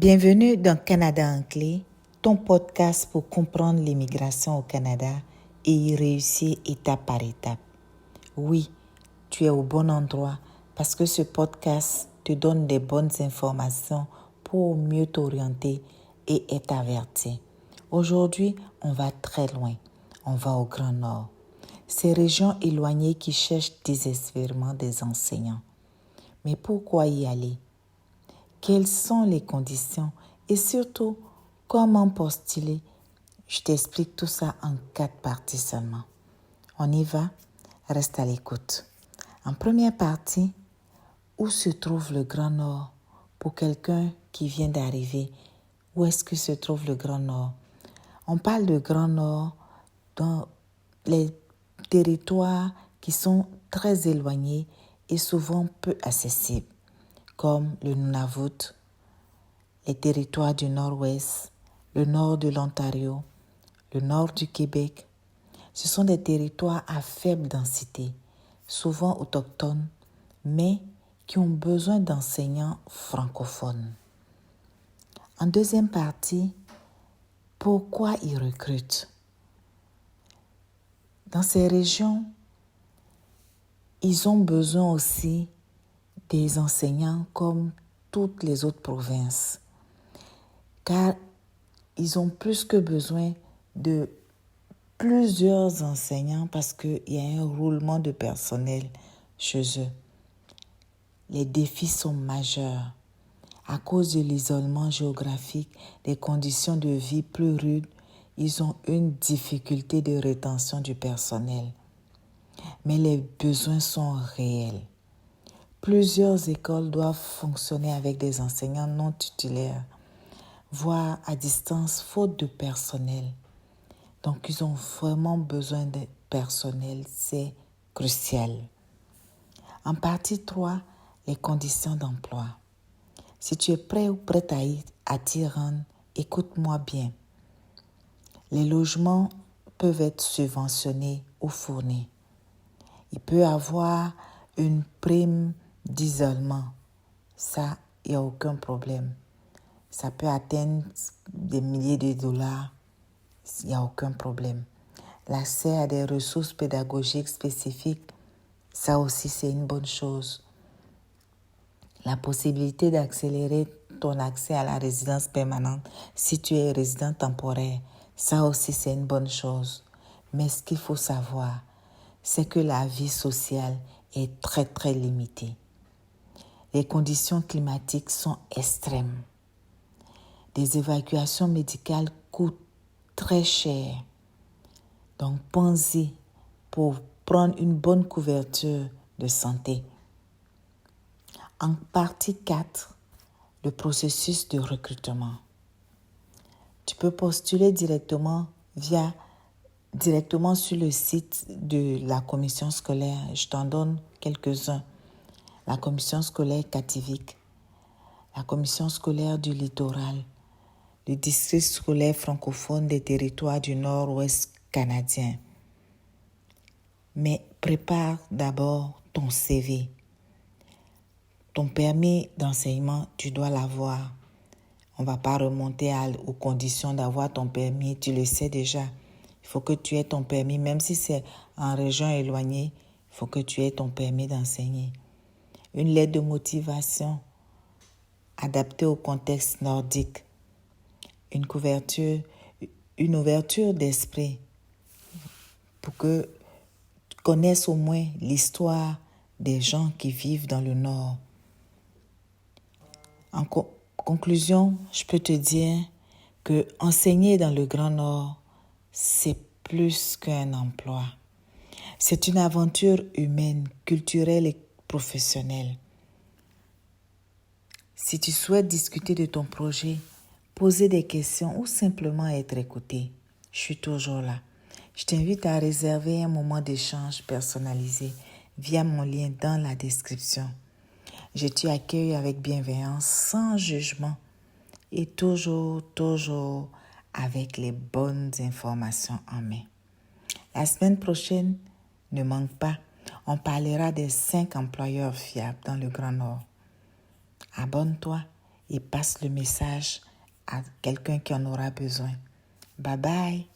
Bienvenue dans Canada en clé, ton podcast pour comprendre l'immigration au Canada et y réussir étape par étape. Oui, tu es au bon endroit parce que ce podcast te donne des bonnes informations pour mieux t'orienter et être averti. Aujourd'hui, on va très loin. On va au Grand Nord. Ces régions éloignées qui cherchent désespérément des enseignants. Mais pourquoi y aller? Quelles sont les conditions et surtout, comment postuler? Je t'explique tout ça en 4 parties seulement. On y va? Reste à l'écoute. En première partie, où se trouve le Grand Nord pour quelqu'un qui vient d'arriver? Où est-ce que se trouve le Grand Nord? On parle de Grand Nord dans les territoires qui sont très éloignés et souvent peu accessibles, comme le Nunavut, les territoires du Nord-Ouest, le nord de l'Ontario, le nord du Québec. Ce sont des territoires à faible densité, souvent autochtones, mais qui ont besoin d'enseignants francophones. En deuxième partie, pourquoi ils recrutent? Dans ces régions, ils ont besoin aussi des enseignants comme toutes les autres provinces, car ils ont plus que besoin de plusieurs enseignants parce qu'il y a un roulement de personnel chez eux. Les défis sont majeurs. À cause de l'isolement géographique, des conditions de vie plus rudes, ils ont une difficulté de rétention du personnel. Mais les besoins sont réels. Plusieurs écoles doivent fonctionner avec des enseignants non titulaires, voire à distance faute de personnel. Donc, ils ont vraiment besoin de personnel, c'est crucial. En partie 3, les conditions d'emploi. Si tu es prêt ou prête à t'y rendre, écoute-moi bien. Les logements peuvent être subventionnés ou fournis. Il peut y avoir une prime d'isolement. Ça, il n'y a aucun problème. Ça peut atteindre des milliers de dollars. Il n'y a aucun problème. L'accès à des ressources pédagogiques spécifiques, ça aussi c'est une bonne chose. La possibilité d'accélérer ton accès à la résidence permanente si tu es résident temporaire, ça aussi c'est une bonne chose. Mais ce qu'il faut savoir, c'est que la vie sociale est très très limitée. Les conditions climatiques sont extrêmes. Des évacuations médicales coûtent très cher. Donc, pensez pour prendre une bonne couverture de santé. En partie 4, le processus de recrutement. Tu peux postuler directement sur le site de la commission scolaire. Je t'en donne quelques-uns. La commission scolaire Kativik, la commission scolaire du littoral, le district scolaire francophone des territoires du nord-ouest canadien. Mais prépare d'abord ton CV. Ton permis d'enseignement, tu dois l'avoir. On ne va pas remonter aux conditions d'avoir ton permis, tu le sais déjà. Il faut que tu aies ton permis, même si c'est en région éloignée, il faut que tu aies ton permis d'enseigner. Une lettre de motivation adaptée au contexte nordique. Une ouverture d'esprit pour que tu connaisses au moins l'histoire des gens qui vivent dans le Nord. En conclusion, je peux te dire que enseigner dans le Grand Nord, c'est plus qu'un emploi. C'est une aventure humaine, culturelle et professionnelle. Si tu souhaites discuter de ton projet, poser des questions ou simplement être écouté, je suis toujours là. Je t'invite à réserver un moment d'échange personnalisé via mon lien dans la description. Je t'accueille avec bienveillance, sans jugement et toujours avec les bonnes informations en main. La semaine prochaine, ne manque pas, on parlera des 5 employeurs fiables dans le Grand Nord. Abonne-toi et passe le message à quelqu'un qui en aura besoin. Bye bye.